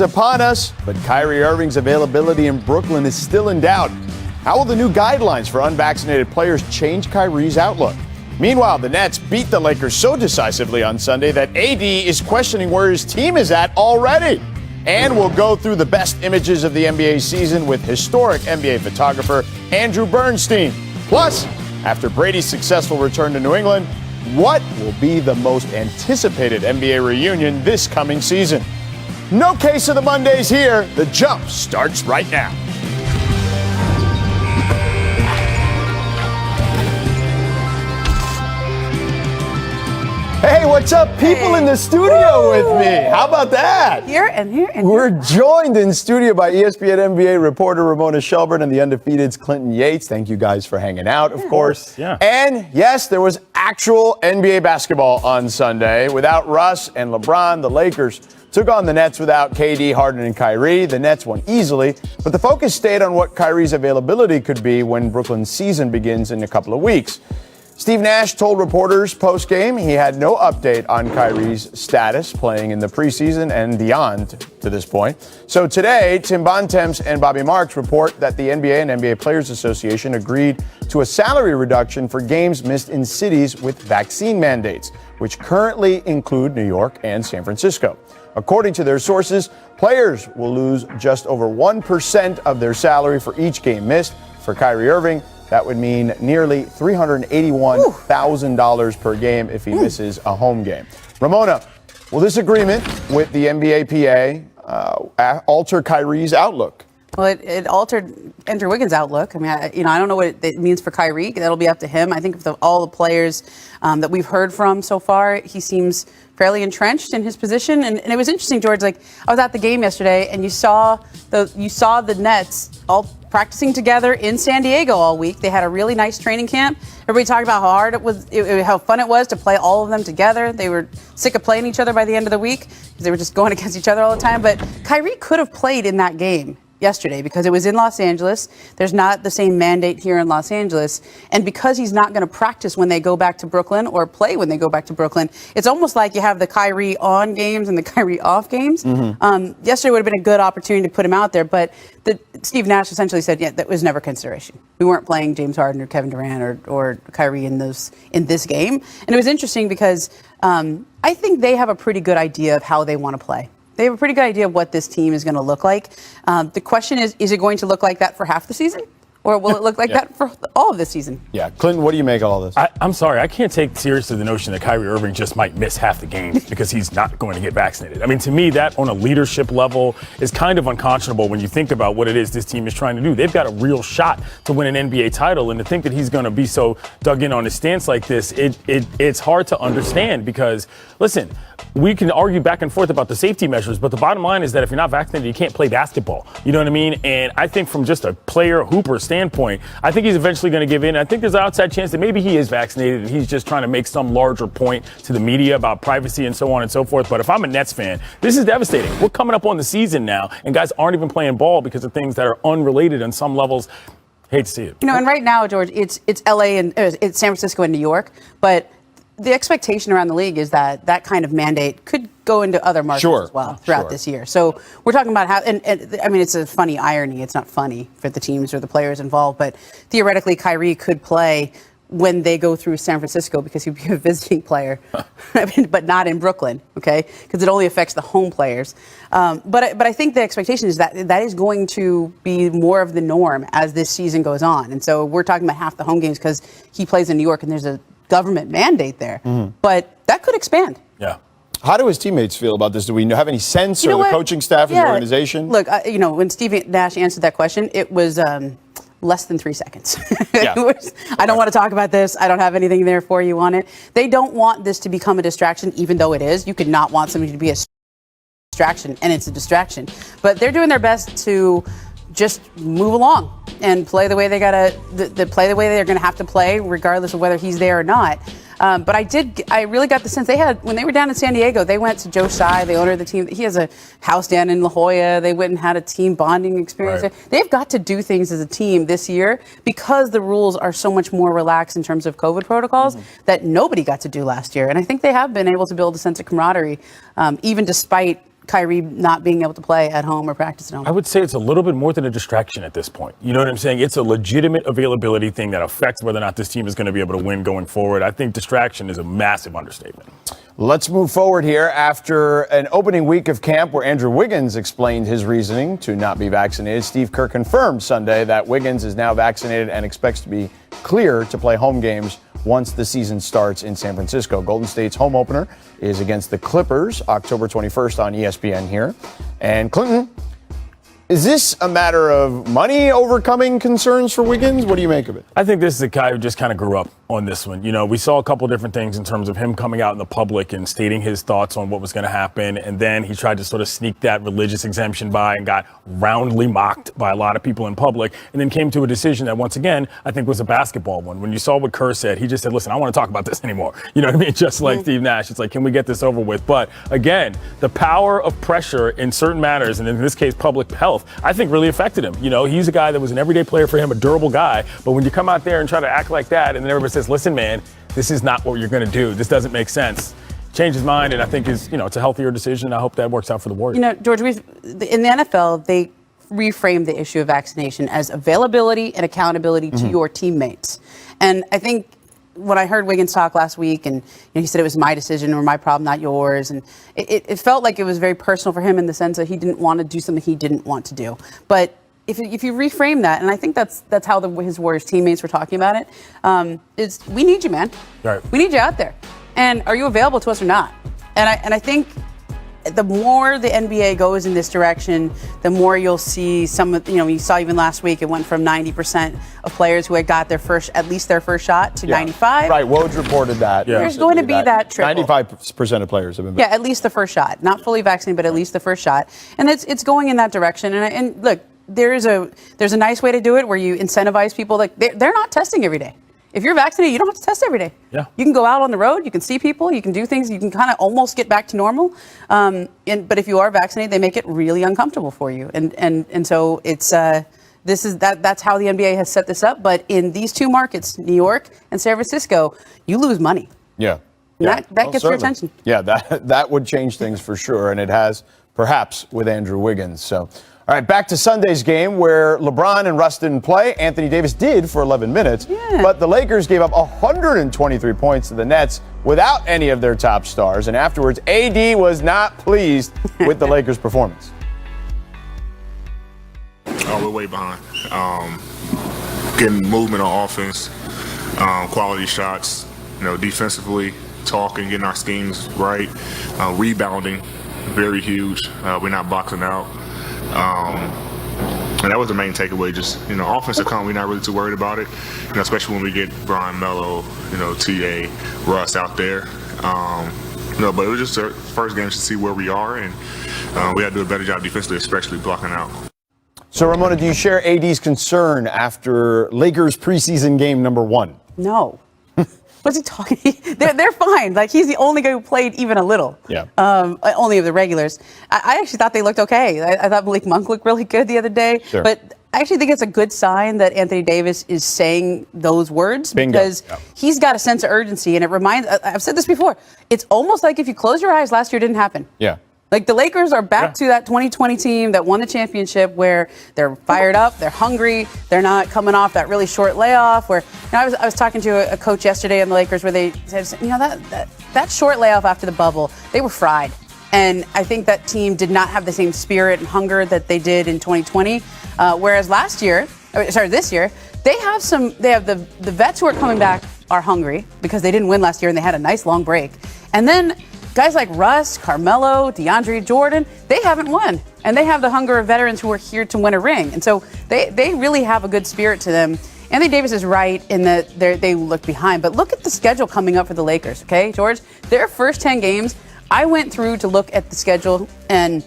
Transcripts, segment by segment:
Upon us, but Kyrie Irving's availability in Brooklyn is still in doubt. How will the new guidelines for unvaccinated players change Kyrie's outlook? Meanwhile, the Nets beat the Lakers so decisively on Sunday that AD is questioning where his team is at already. And we'll go through the best images of the NBA season with historic NBA photographer Andrew Bernstein. Plus, after Brady's successful return to New England, what will be the most anticipated NBA reunion this coming season? No case of the Mondays here. The Jump starts right now. Hey, what's up, people in the studio with me? How about that? Here and here and We're joined in studio by ESPN NBA reporter Ramona Shelburne and the undefeated's Clinton Yates. Thank you guys for hanging out, of course. Yeah. And yes, there was actual NBA basketball on Sunday. Without Russ and LeBron, the Lakers took on the Nets without KD, Harden, and Kyrie. The Nets won easily, but the focus stayed on what Kyrie's availability could be when Brooklyn's season begins in a couple of weeks. Steve Nash told reporters post-game he had no update on Kyrie's status playing in the preseason and beyond to this point. So today, Tim Bontemps and Bobby Marks report that the NBA and NBA Players Association agreed to a salary reduction for games missed in cities with vaccine mandates, which currently include New York and San Francisco. According to their sources, players will lose just over 1% of their salary for each game missed. For Kyrie Irving, that would mean nearly $381,000 per game if he misses a home game. Ramona, will this agreement with the NBPA alter Kyrie's outlook? Well, it altered Andrew Wiggins' outlook. I mean, I don't know what it means for Kyrie. That'll be up to him. I think of all the players that we've heard from so far, he seems fairly entrenched in his position. And it was interesting, George. Like, I was at the game yesterday, and you saw the Nets all practicing together in San Diego all week. They had a really nice training camp. Everybody talked about how hard it was, how fun it was to play all of them together. They were sick of playing each other by the end of the week because they were just going against each other all the time. But Kyrie could have played in that game yesterday because it was in Los Angeles. There's not the same mandate here in Los Angeles. And because he's not going to practice when they go back to Brooklyn or play when they go back to Brooklyn, it's almost like you have the Kyrie on games and the Kyrie off games. Yesterday would have been a good opportunity to put him out there, but Steve Nash essentially said, yeah, that was never consideration. We weren't playing James Harden or Kevin Durant or Kyrie in this game. And it was interesting because I think they have a pretty good idea of how they want to play. They have a pretty good idea of what this team is going to look like. The question is it going to look like that for half the season? Or will it look like that for all of the season? Yeah. Clinton, what do you make of all this? I'm sorry. I can't take seriously the notion that Kyrie Irving just might miss half the games because he's not going to get vaccinated. I mean, to me, that on a leadership level is kind of unconscionable when you think about what it is this team is trying to do. They've got a real shot to win an NBA title, and to think that he's going to be so dug in on his stance like this, it's hard to understand because, listen, we can argue back and forth about the safety measures, but the bottom line is that if you're not vaccinated, you can't play basketball. You know what I mean? And I think from just a player hooper standpoint, I think he's eventually going to give in. I think there's an outside chance that maybe he is vaccinated and he's just trying to make some larger point to the media about privacy and so on and so forth. But if I'm a Nets fan, this is devastating. We're coming up on the season now, and guys aren't even playing ball because of things that are unrelated on some levels. Hate to see it. And right now, George, it's LA and it's San Francisco and New York, but the expectation around the league is that that kind of mandate could go into other markets as well throughout this year. So we're talking about how, and I mean, it's a funny irony. It's not funny for the teams or the players involved, but theoretically, Kyrie could play when they go through San Francisco because he'd be a visiting player, but not in Brooklyn, okay? Because it only affects the home players. But I think the expectation is that that is going to be more of the norm as this season goes on. And so we're talking about half the home games because he plays in New York and there's a government mandate there. But that could expand. Yeah. How do his teammates feel about this? Do we have any sense, or the coaching staff and the organization? Look, when Steve Nash answered that question, it was less than 3 seconds. Yeah. I don't want to talk about this. I don't have anything there for you on it. They don't want this to become a distraction, even though it is. You could not want something to be a distraction, and it's a distraction. But they're doing their best to just move along and play the way they play the way they're going to have to play, regardless of whether he's there or not. But I really got the sense when they were down in San Diego, they went to Joe Tsai, the owner of the team. He has a house down in La Jolla. They went and had a team bonding experience. Right. They've got to do things as a team this year because the rules are so much more relaxed in terms of COVID protocols that nobody got to do last year. And I think they have been able to build a sense of camaraderie, even despite Kyrie not being able to play at home or practice at home? I would say it's a little bit more than a distraction at this point. You know what I'm saying? It's a legitimate availability thing that affects whether or not this team is going to be able to win going forward. I think distraction is a massive understatement. Let's move forward here after an opening week of camp where Andrew Wiggins explained his reasoning to not be vaccinated. Steve Kerr confirmed Sunday that Wiggins is now vaccinated and expects to be clear to play home games once the season starts in San Francisco. Golden State's home opener is against the Clippers, October 21st on ESPN here. And Clinton, is this a matter of money overcoming concerns for Wiggins? What do you make of it? I think this is a guy who just kind of grew up on this one. You know, we saw a couple different things in terms of him coming out in the public and stating his thoughts on what was going to happen. And then he tried to sort of sneak that religious exemption by and got roundly mocked by a lot of people in public, and then came to a decision that, once again, I think was a basketball one. When you saw what Kerr said, he just said, listen, I don't want to talk about this anymore. You know what I mean? Just like Steve Nash. It's like, can we get this over with? But again, the power of pressure in certain matters, and in this case, public health, I think really affected him. You know, he's a guy that was an everyday player for him, a durable guy. But when you come out there and try to act like that, and then everybody says, listen, man, this is not what you're going to do. This doesn't make sense. Change his mind, and I think it's a healthier decision. I hope that works out for the Warriors. You know, George, in the NFL, they reframe the issue of vaccination as availability and accountability to your teammates. And I think when I heard Wiggins talk last week, and he said it was my decision or my problem, not yours, and it felt like it was very personal for him in the sense that he didn't want to do something he didn't want to do. But if you reframe that, and I think that's how his Warriors teammates were talking about it, is we need you, man. Right. We need you out there. And are you available to us or not? And I think the more the NBA goes in this direction, the more you'll see some of, you saw even last week, it went from 90% of players who had got at least their first shot to 95. Right, Woj reported that. Yeah. There's going to be that trickle. 95% of players have been vaccinated. Yeah, at least the first shot. Not fully vaccinated, but at least the first shot. And it's going in that direction. And look, there's a nice way to do it where you incentivize people. Like they're not testing every day. If you're vaccinated, you don't have to test every day. Yeah. You can go out on the road, you can see people, you can do things, you can kind of almost get back to normal. But if you are vaccinated, they make it really uncomfortable for you. And so it's that's how the NBA has set this up. But in these two markets, New York and San Francisco, you lose money. Yeah. That gets your attention. Yeah, that would change things for sure, and it has perhaps with Andrew Wiggins. So, all right, back to Sunday's game where LeBron and Russ didn't play. Anthony Davis did for 11 minutes, but the Lakers gave up 123 points to the Nets without any of their top stars. And afterwards, AD was not pleased with the Lakers' performance. Oh, we're way behind. Getting movement on offense, quality shots, defensively, talking, getting our schemes right, rebounding, very huge. We're not boxing out. And that was the main takeaway. Just, offensive count, we're not really too worried about it. Especially when we get Brian, Melo, TA, Russ out there. But it was just our first game to see where we are, and we had to do a better job defensively, especially blocking out. So, Ramona, do you share AD's concern after Lakers preseason game number 1? No. What's he talking? They're fine. Like, he's the only guy who played even a little. Yeah. Only of the regulars. I actually thought they looked okay. I thought Malik Monk looked really good the other day. Sure. But I actually think it's a good sign that Anthony Davis is saying those words. Bingo. Because he's got a sense of urgency. And it reminds, I've said this before, it's almost like if you close your eyes, last year didn't happen. Yeah. Like, the Lakers are back to that 2020 team that won the championship, where they're fired up, they're hungry, they're not coming off that really short layoff. Where I was talking to a coach yesterday on the Lakers where they said, that short layoff after the bubble, they were fried. And I think that team did not have the same spirit and hunger that they did in 2020. Whereas this year, they have the vets who are coming back are hungry because they didn't win last year and they had a nice long break. And then guys like Russ, Carmelo, DeAndre Jordan, they haven't won. And they have the hunger of veterans who are here to win a ring. And so they really have a good spirit to them. Anthony Davis is right in that they look behind. But look at the schedule coming up for the Lakers, okay, George? Their first 10 games, I went through to look at the schedule, and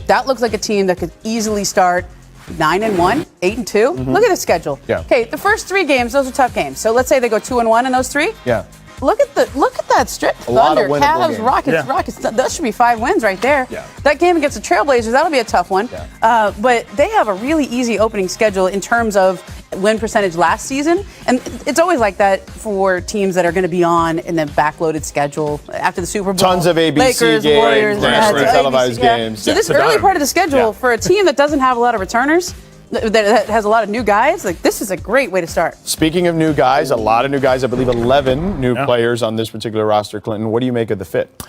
that looks like a team that could easily start 9-1, 8-2. Look at the schedule. Yeah. Okay, the first 3 games, those are tough games. So let's say they go 2-1 in those 3. Yeah. look at that strip. lot of Thunder, winnable Cavs, games. Rockets. That should be 5 wins right there. Yeah. That game against the Trailblazers, that'll be a tough one. Yeah. But they have a really easy opening schedule in terms of win percentage last season, and it's always like that for teams that are going to be on in the backloaded schedule after the Super Bowl. Tons of ABC Lakers, games, Warriors, nationally ABC, televised games. So this So early Donovan. part of the schedule Yeah. for a team that doesn't have a lot of returners, that has a lot of new guys, like this is a great way to start. Speaking of new guys, a lot of new guys, I believe 11 new players on this particular roster, Clinton. What do you make of the fit?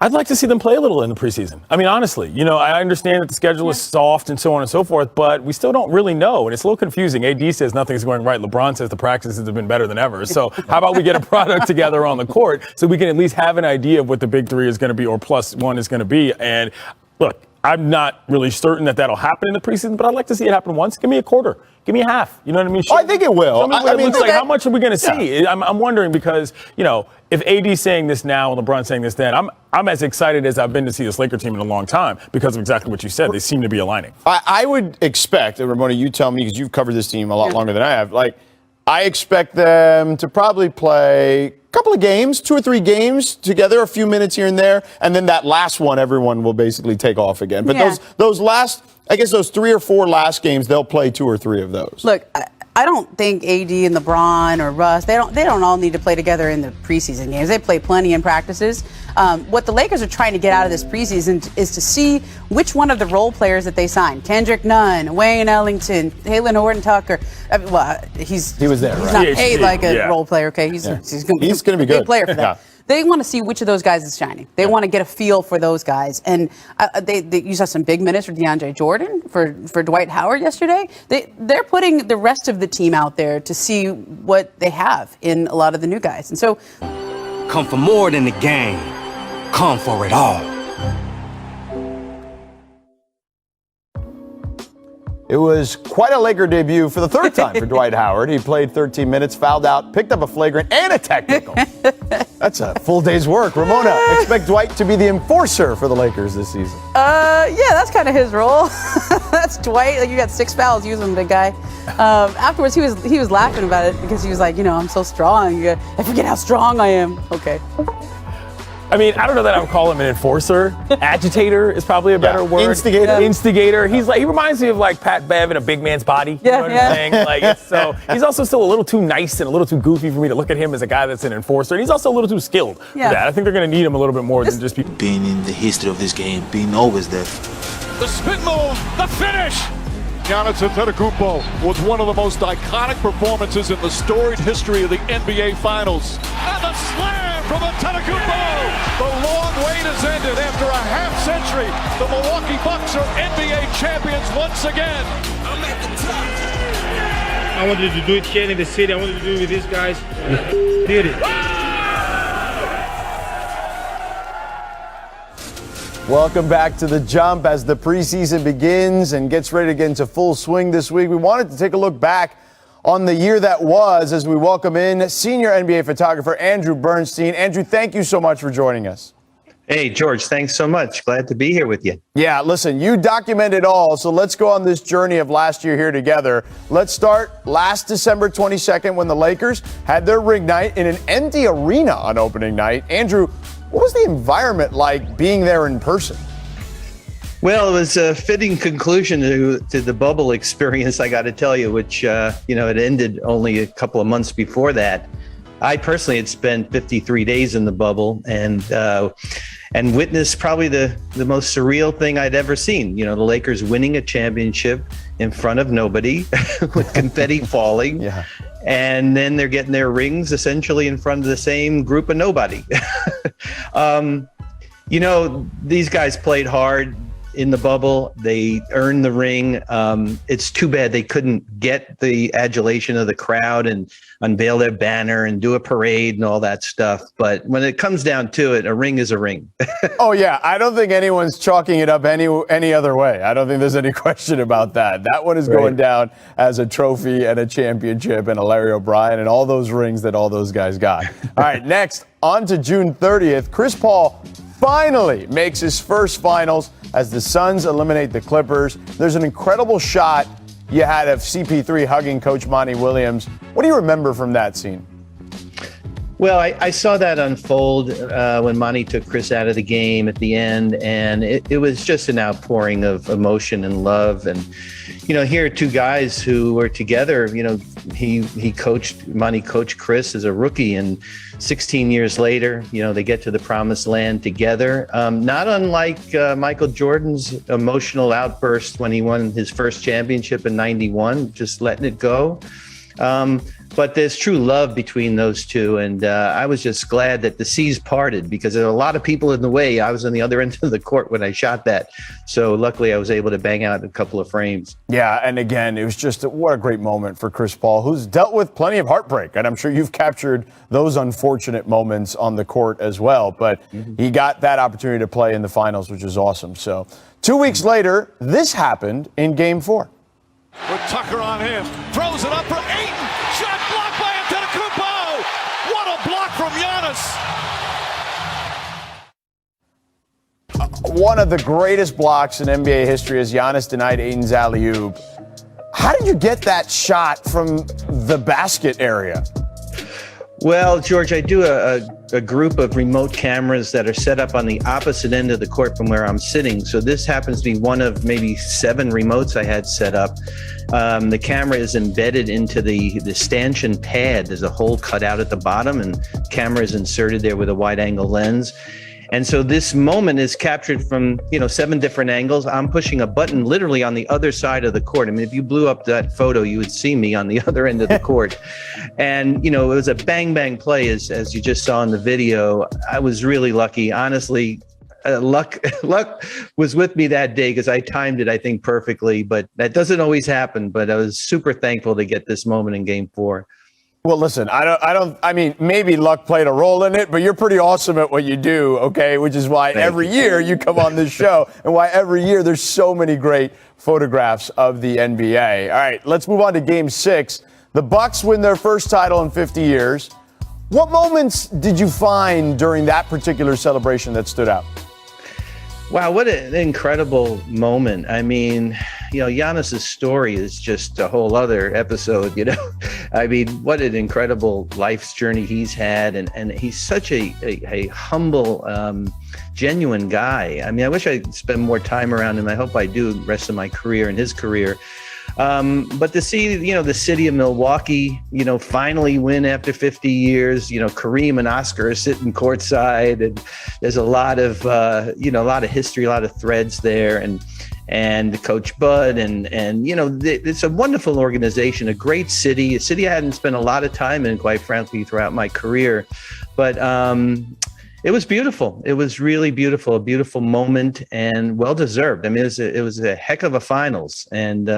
I'd like to see them play a little in the preseason. I mean, honestly, I understand that the schedule is soft and so on and so forth, but we still don't really know, and it's a little confusing. AD says nothing's going right. LeBron says the practices have been better than ever. So how about we get a product together on the court so we can at least have an idea of what the big three is going to be or plus one is going to be? And look, I'm not really certain that that'll happen in the preseason, but I'd like to see it happen once. Give me a quarter. Give me a half. You know what I mean? I think it will. Show me what it looks like. okay. How much are we going to see? I'm wondering because, if AD's saying this now and LeBron's saying this then, I'm as excited as I've been to see this Laker team in a long time because of exactly what you said. They seem to be aligning. I would expect, and Ramona, you tell me because you've covered this team a lot longer than I have, I expect them to probably play a couple of games, 2 or 3 games together, a few minutes here and there, and then that last one, everyone will basically take off again. But those last, I guess those 3 or 4 last games, they'll play 2 or 3 of those. Look, I don't think AD and LeBron or Russ, they don't all need to play together in the preseason games. They play plenty in practices. What the Lakers are trying to get out of this preseason is to see which one of the role players that they signed. Kendrick Nunn, Wayne Ellington, Halen Horton-Tucker. He was there, He's right? not PhD, paid like a yeah. role player, okay? He's going to be a good. big player for them. Yeah. They want to see which of those guys is shining. They want to get a feel for those guys. And you saw some big minutes for DeAndre Jordan, for Dwight Howard yesterday. They're putting the rest of the team out there to see what they have in a lot of the new guys. And so, Come for more than the game. Come for it all. It was quite a Laker debut for the 3rd time for Dwight Howard. He played 13 minutes, fouled out, picked up a flagrant and a technical. That's a full day's work. Ramona, expect Dwight to be the enforcer for the Lakers this season. yeah, that's kind of his role. That's Dwight. Like, you got 6 fouls, use them, big guy. Afterwards, he was laughing about it because he was like, I'm so strong. I forget how strong I am. Okay. I mean, I don't know that I would call him an enforcer. Agitator is probably a better word. Instigator. Instigator. He reminds me of like Pat Bev in a big man's body. Yeah, You know what I'm saying? So he's also still a little too nice and a little too goofy for me to look at him as a guy that's an enforcer. And he's also a little too skilled for that. I think they're going to need him a little bit more than just be. Being in the history of this game, being always there. The spin move, the finish. Giannis Antetokounmpo was one of the most iconic performances in the storied history of the NBA Finals. And the slam from Antetokounmpo. The long wait has ended after a half century. The Milwaukee Bucks are NBA champions once again. I wanted to do it here in the city. I wanted to do it with these guys. Did it. Welcome back to The Jump as the preseason begins and gets ready to get into full swing this week. We wanted to take a look back on the year that was as we welcome in senior NBA photographer Andrew Bernstein. Andrew, thank you so much for joining us. Hey, George, thanks so much. Glad to be here with you. Yeah, listen, you document it all, so let's go on this journey of last year here together. Let's start last December 22nd when the Lakers had their ring night in an empty arena on opening night. Andrew, what was the environment like being there in person? Well, it was a fitting conclusion to the bubble experience, I got to tell you, which, it ended only a couple of months before that. I personally had spent 53 days in the bubble and witnessed probably the most surreal thing I'd ever seen. The Lakers winning a championship in front of nobody with confetti falling. Yeah. And then they're getting their rings essentially in front of the same group of nobody. These guys played hard in the bubble. They earned the ring. It's too bad they couldn't get the adulation of the crowd and unveil their banner and do a parade and all that stuff. But when it comes down to it, a ring is a ring. Oh, yeah. I don't think anyone's chalking it up any other way. I don't think there's any question about that. That one is going down as a trophy and a championship and a Larry O'Brien and all those rings that all those guys got. All right, next, on to June 30th. Chris Paul finally makes his first finals as the Suns eliminate the Clippers. There's an incredible shot you had of CP3 hugging Coach Monty Williams. What do you remember from that scene? Well, I saw that unfold when Monty took Chris out of the game at the end, and it was just an outpouring of emotion and love. And, here are two guys who were together. Monty coached Chris as a rookie, and 16 years later, they get to the promised land together. Not unlike Michael Jordan's emotional outburst when he won his first championship in '91, just letting it go. But there's true love between those two. And I was just glad that the seas parted, because there were a lot of people in the way. I was on the other end of the court when I shot that. So luckily I was able to bang out a couple of frames. Yeah, and again, it was just what a great moment for Chris Paul, who's dealt with plenty of heartbreak. And I'm sure you've captured those unfortunate moments on the court as well. But he got that opportunity to play in the finals, which is awesome. So 2 weeks later, this happened in Game 4. With Tucker on him, throws it up for Ayton. Shot blocked by Antetokounmpo. What a block from Giannis. One of the greatest blocks in NBA history as Giannis denied Ayton's alley-oop. How did you get that shot from the basket area? Well, George, I do a group of remote cameras that are set up on the opposite end of the court from where I'm sitting. So this happens to be one of maybe 7 remotes I had set up. The camera is embedded into the stanchion pad. There's a hole cut out at the bottom, and the camera is inserted there with a wide-angle lens. And so this moment is captured from, 7 different angles. I'm pushing a button literally on the other side of the court. I mean, if you blew up that photo, you would see me on the other end of the court. And, it was a bang, bang play, as you just saw in the video. I was really lucky. Honestly, luck was with me that day because I timed it, I think, perfectly. But that doesn't always happen. But I was super thankful to get this moment in Game 4. Well, listen, I mean, maybe luck played a role in it, but you're pretty awesome at what you do, okay? Which is why every year you come on this show and why every year there's so many great photographs of the NBA. All right, let's move on to Game 6. The Bucks win their first title in 50 years. What moments did you find during that particular celebration that stood out? Wow, what an incredible moment. I mean, Giannis's story is just a whole other episode, I mean, what an incredible life's journey he's had. And he's such a humble, genuine guy. I mean, I wish I'd spend more time around him. I hope I do the rest of my career and his career. But to see, the city of Milwaukee, finally win after 50 years, Kareem and Oscar are sitting courtside, and there's a lot of history, a lot of threads there, and Coach Bud, and it's a wonderful organization, a great city, a city I hadn't spent a lot of time in, quite frankly, throughout my career. But it was beautiful. It was really beautiful, a beautiful moment, and well-deserved. I mean, it was a heck of a finals, and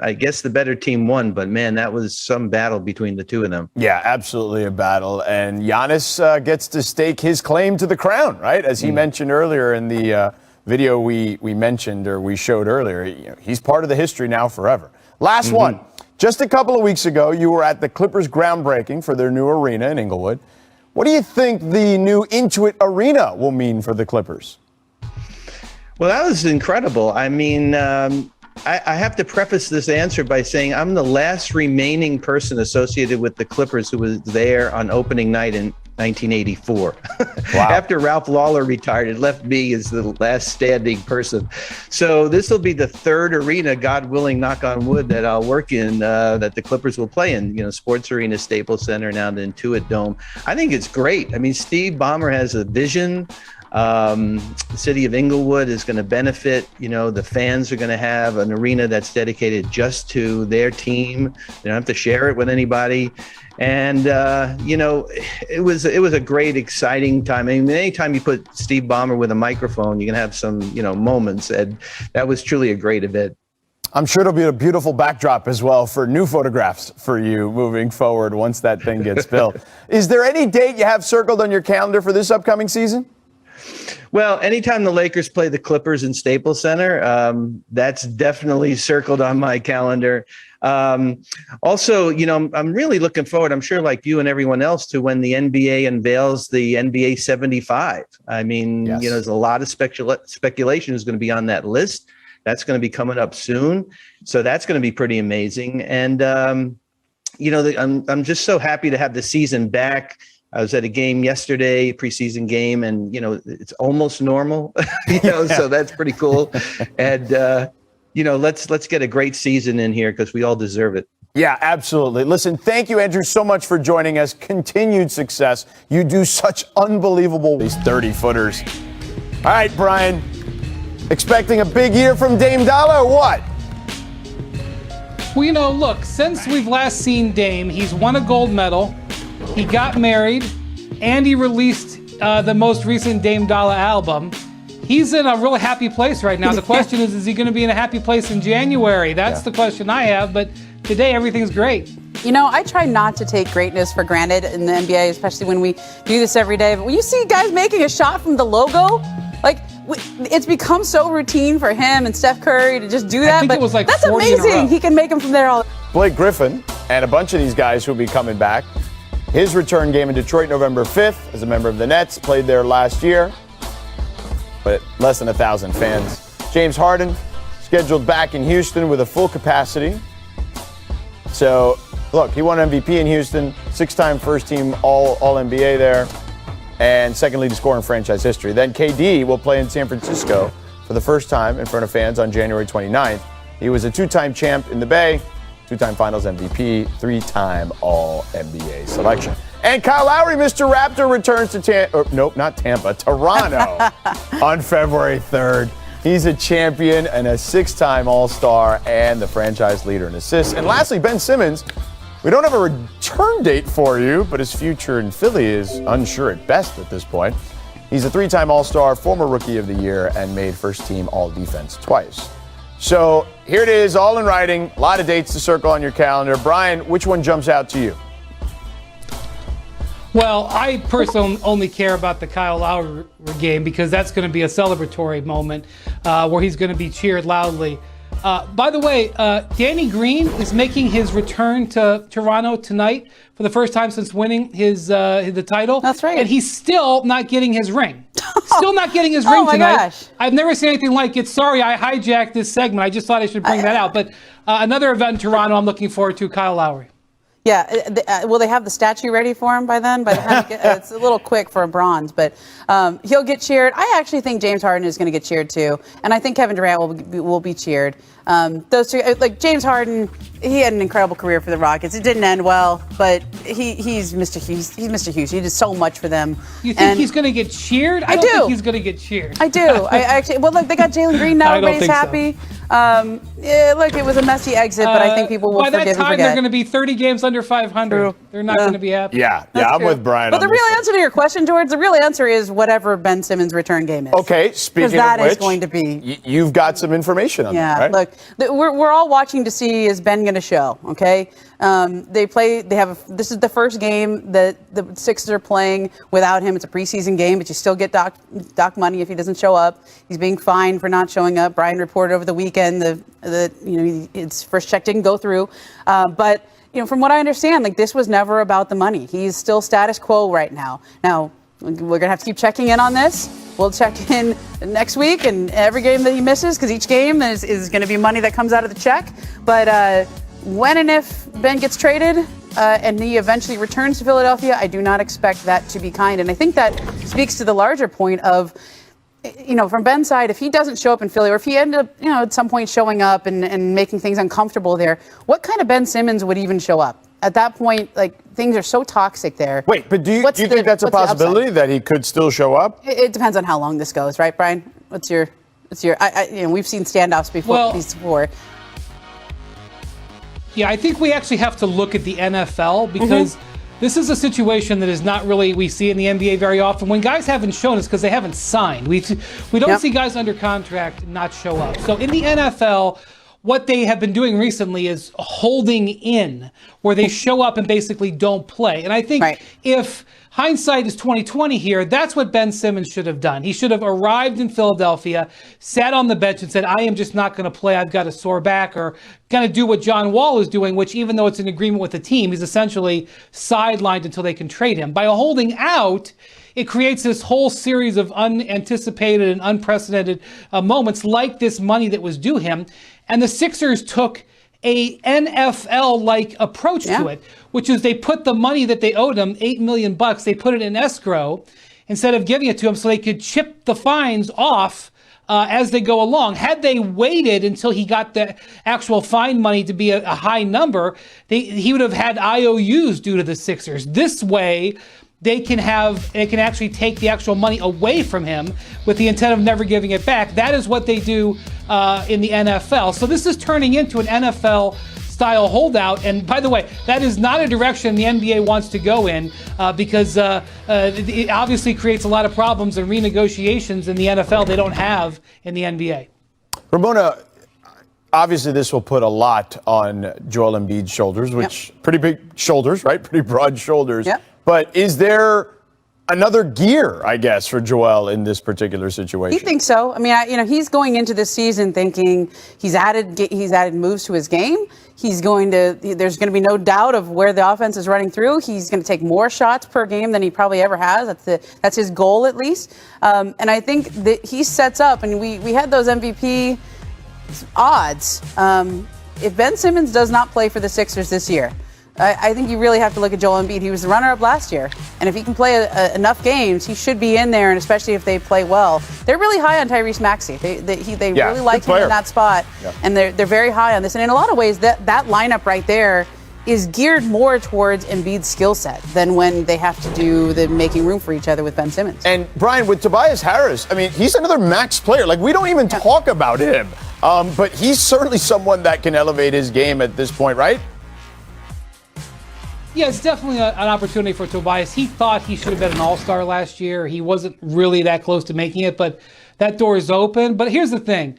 I guess the better team won, but man, that was some battle between the two of them. Yeah, absolutely a battle, and Giannis gets to stake his claim to the crown, right? As he mentioned earlier in the video we mentioned, or we showed earlier, he's part of the history now forever. Last one. Just a couple of weeks ago, you were at the Clippers groundbreaking for their new arena in Inglewood. What do you think the new Intuit Arena will mean for the Clippers? Well, that was incredible. I mean, I have to preface this answer by saying I'm the last remaining person associated with the Clippers who was there on opening night in 1984. Wow. After Ralph Lawler retired, it left me as the last standing person. So this will be the third arena, God willing, knock on wood, that I'll work in, that the Clippers will play in, Sports Arena, Staples Center, now the Intuit Dome. I think it's great. I mean, Steve Ballmer has a vision. The city of Inglewood is going to benefit. The fans are going to have an arena that's dedicated just to their team. They don't have to share it with anybody. And, it was a great, exciting time. I mean, anytime you put Steve Ballmer with a microphone, you can have some, moments. And that was truly a great event. I'm sure it'll be a beautiful backdrop as well for new photographs for you moving forward once that thing gets built. Is there any date you have circled on your calendar for this upcoming season? Well, anytime the Lakers play the Clippers in Staples Center, that's definitely circled on my calendar. Also, I'm really looking forward, I'm sure like you and everyone else, to when the NBA unveils the NBA 75. I mean, yes. There's a lot of speculation who's going to be on that list. That's going to be coming up soon. So that's going to be pretty amazing. And, I'm just so happy to have the season back. I was at a game yesterday, preseason game, and it's almost normal. So that's pretty cool. And let's get a great season in here because we all deserve it. Yeah, absolutely. Listen, thank you, Andrew, so much for joining us. Continued success. You do such unbelievable these 30-footers. All right, Brian, expecting a big year from Dame Dollar or what? Well, look, since we've last seen Dame, he's won a gold medal, he got married, and he released the most recent Dame Dollar album. He's in a really happy place right now. The question is he going to be in a happy place in January? That's the question I have, but today everything's great. I try not to take greatness for granted in the NBA, especially when we do this every day. But when you see guys making a shot from the logo, it's become so routine for him and Steph Curry to just do that. I think it was like that's 40 in a row. amazing. He can make them from there all. Blake Griffin and a bunch of these guys who will be coming back. His return game in Detroit, November 5th, as a member of the Nets, played there last year, but less than 1,000 fans. James Harden scheduled back in Houston with a full capacity. So, look, he won MVP in Houston, 6-time first-team All-NBA there, and second leading scorer in franchise history. Then KD will play in San Francisco for the first time in front of fans on January 29th. He was a 2-time champ in the Bay, 2-time Finals MVP, 3-time All-NBA selection. And Kyle Lowry, Mr. Raptor, returns to Toronto on February 3rd. He's a champion and a 6-time All-Star and the franchise leader in assists. And lastly, Ben Simmons. We don't have a return date for you, but his future in Philly is unsure at best at this point. He's a 3-time All-Star, former Rookie of the Year, and made first-team All-Defense twice. So here it is, all in writing. A lot of dates to circle on your calendar. Brian, which one jumps out to you? Well, I personally only care about the Kyle Lowry game because that's going to be a celebratory moment where he's going to be cheered loudly. By the way, Danny Green is making his return to Toronto tonight for the first time since winning the title. That's right. And he's still not getting his ring. Still not getting his ring tonight. Oh my gosh. I've never seen anything like it. Sorry, I hijacked this segment. I just thought I should bring that out. But another event in Toronto I'm looking forward to, Kyle Lowry. Yeah, will they have the statue ready for him by then? By the time it's a little quick for a bronze, but he'll get cheered. I actually think James Harden is going to get cheered too, and I think Kevin Durant will be cheered. Those two, like James Harden, he had an incredible career for the Rockets. It didn't end well, but he's Mr. Hughes. He's Mr. Hughes. He did so much for them. You think he's going to get cheered? I don't think he's going to get cheered. I do. I actually. Well, look, they got Jalen Green now. Everybody's happy. So. Look, it was a messy exit, but I think people will forgive and forget. By that time, they're going to be 30 games under 500. True. They're not going to be happy. Yeah, I'm with Brian. But the real answer to your question, George, the real answer is whatever Ben Simmons' return game is. Okay, speaking of which, that is going to be. You've got some information on that, right? Look, we're all watching to see, is Ben going to show? Okay, this is the first game that the Sixers are playing without him. It's a preseason game, but you still get doc money if he doesn't show up. He's being fined for not showing up. Brian reported over the weekend that his first check didn't go through, but. From what I understand, this was never about the money. He's still status quo right now. Now, we're going to have to keep checking in on this. We'll check in next week and every game that he misses, because each game is going to be money that comes out of the check. But when and if Ben gets traded and he eventually returns to Philadelphia, I do not expect that to be kind. And I think that speaks to the larger point of, from Ben's side, if he doesn't show up in Philly, or if he ended up, at some point showing up and making things uncomfortable there, what kind of Ben Simmons would even show up? At that point, things are so toxic there. Wait, but do you think that's a possibility that he could still show up? It depends on how long this goes, right, Brian? What's your? We've seen standoffs before. Yeah, I think we actually have to look at the NFL because this is a situation that is not really we see in the NBA very often. When guys haven't shown, it's because they haven't signed. We don't see guys under contract not show up. So in the NFL, what they have been doing recently is holding in, where they show up and basically don't play. And I think if hindsight is 20/20 here, that's what Ben Simmons should have done. He should have arrived in Philadelphia, sat on the bench and said, I am just not going to play. I've got a sore back, or kind of do what John Wall is doing, which even though it's an agreement with the team, he's essentially sidelined until they can trade him. By holding out, it creates this whole series of unanticipated and unprecedented moments like this money that was due him. And the Sixers took a NFL-like approach to it, which is they put the money that they owed him, $8 million, they put it in escrow instead of giving it to him so they could chip the fines off as they go along. Had they waited until he got the actual fine money to be a high number, he would have had IOUs due to the Sixers. This way, they can actually take the actual money away from him with the intent of never giving it back. That is what they do in the NFL. So this is turning into an NFL-style holdout. And by the way, that is not a direction the NBA wants to go in because it obviously creates a lot of problems and renegotiations in the NFL they don't have in the NBA. Ramona, obviously this will put a lot on Joel Embiid's shoulders, which pretty big shoulders, right? Pretty broad shoulders. Yep. But is there another gear, I guess, for Joel in this particular situation? He thinks so. I mean, he's going into this season thinking he's added moves to his game. There's going to be no doubt of where the offense is running through. He's going to take more shots per game than he probably ever has. That's his goal, at least. And I think that he sets up, and we had those MVP odds. If Ben Simmons does not play for the Sixers this year, I think you really have to look at Joel Embiid. He was the runner-up last year. And if he can play enough games, he should be in there, and especially if they play well. They're really high on Tyrese Maxey. They really like him in that spot, and they're very high on this. And in a lot of ways, that lineup right there is geared more towards Embiid's skill set than when they have to do the making room for each other with Ben Simmons. And Brian, with Tobias Harris, I mean, he's another max player. Like, we don't even talk about him. But he's certainly someone that can elevate his game at this point, right? Yeah, it's definitely an opportunity for Tobias. He thought he should have been an all-star last year. He wasn't really that close to making it, but that door is open. But here's the thing.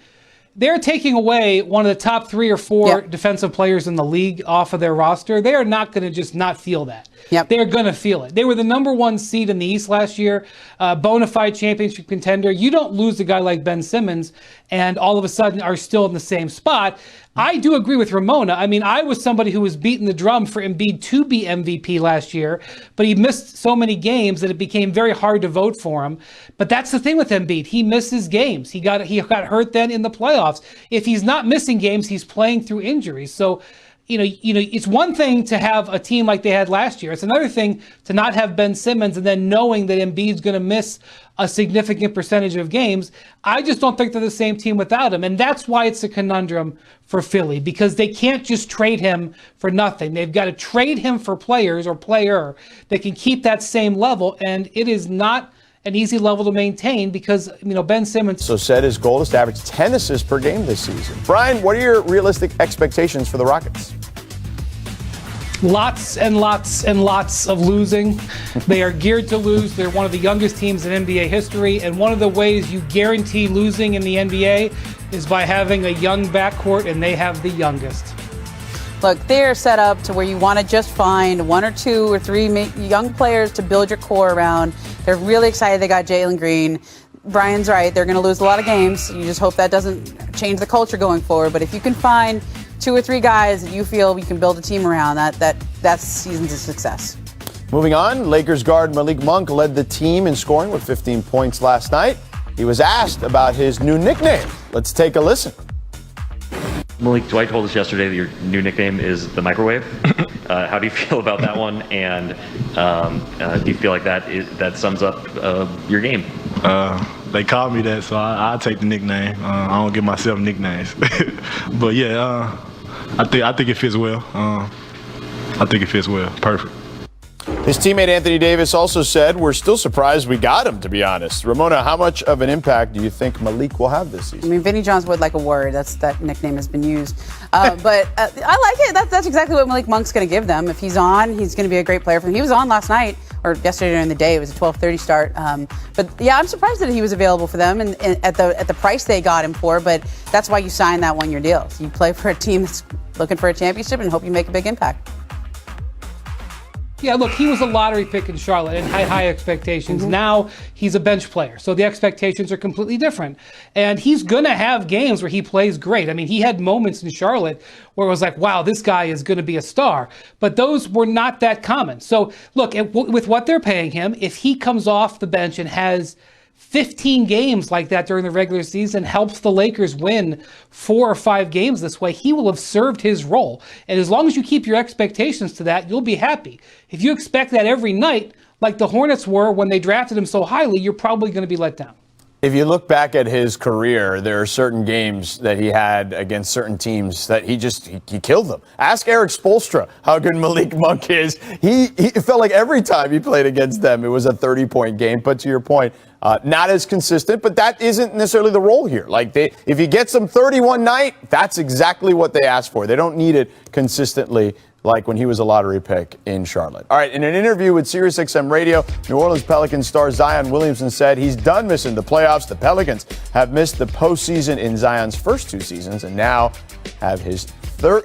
They're taking away one of the top 3 or 4 defensive players in the league off of their roster. They are not going to just not feel that. They're going to feel it. They were the #1 seed in the East last year, bona fide championship contender. You don't lose a guy like Ben Simmons and all of a sudden are still in the same spot. I do agree with Ramona. I mean, I was somebody who was beating the drum for Embiid to be MVP last year, but he missed so many games that it became very hard to vote for him. But that's the thing with Embiid. He misses games. He got hurt then in the playoffs. If he's not missing games, he's playing through injuries. So, you know, it's one thing to have a team like they had last year. It's another thing to not have Ben Simmons and then knowing that Embiid's going to miss a significant percentage of games. I just don't think they're the same team without him. And that's why it's a conundrum for Philly, because they can't just trade him for nothing. They've got to trade him for players or player that can keep that same level. And it is not an easy level to maintain because, you know, Ben Simmons. So said his goal is to average 10 assists per game this season. Brian, what are your realistic expectations for the Rockets? Lots and lots and lots of losing. They are geared to lose. They're one of the youngest teams in NBA history. And one of the ways you guarantee losing in the NBA is by having a young backcourt, and they have the youngest. Look, they're set up to where you want to just find 1 or 2 or 3 young players to build your core around. They're really excited they got Jalen Green. Brian's right. They're going to lose a lot of games. You just hope that doesn't change the culture going forward. But if you can find 2 or 3 guys that you feel you can build a team around, that's season's a success. Moving on, Lakers guard Malik Monk led the team in scoring with 15 points last night. He was asked about his new nickname. Let's take a listen. Malik, Dwight told us yesterday that your new nickname is the microwave. How do you feel about that one? And do you feel like that sums up your game? They called me that, so I'll take the nickname. I don't give myself nicknames. But yeah, I think it fits well. I think it fits well. Perfect. His teammate Anthony Davis also said, "We're still surprised we got him, to be honest." Ramona, how much of an impact do you think Malik will have this season? I mean, Vinny Johns would like a word. That nickname has been used. But I like it. That's exactly what Malik Monk's going to give them. If he's on, he's going to be a great player for them. He was on last night, or yesterday during the day. It was a 12:30 start. But yeah, I'm surprised that he was available for them and at the price they got him for. But that's why you sign that 1-year deal. So you play for a team that's looking for a championship and hope you make a big impact. Yeah, look, he was a lottery pick in Charlotte and had high expectations. Now he's a bench player, so the expectations are completely different. And he's going to have games where he plays great. I mean, he had moments in Charlotte where it was like, wow, this guy is going to be a star. But those were not that common. So look, with what they're paying him, if he comes off the bench and has 15 games like that during the regular season, helps the Lakers win 4 or 5 games this way, he will have served his role. And as long as you keep your expectations to that, you'll be happy. If you expect that every night, like the Hornets were when they drafted him so highly, you're probably going to be let down. If you look back at his career, there are certain games that he had against certain teams that he killed them. Ask Eric Spoelstra how good Malik Monk is. He felt like every time he played against them, it was a 30-point game. But to your point, not as consistent, but that isn't necessarily the role here. Like, if he gets them 31 night, that's exactly what they asked for. They don't need it consistently like when he was a lottery pick in Charlotte. All right, in an interview with SiriusXM Radio, New Orleans Pelicans star Zion Williamson said he's done missing the playoffs. The Pelicans have missed the postseason in Zion's first 2 seasons and now have his third.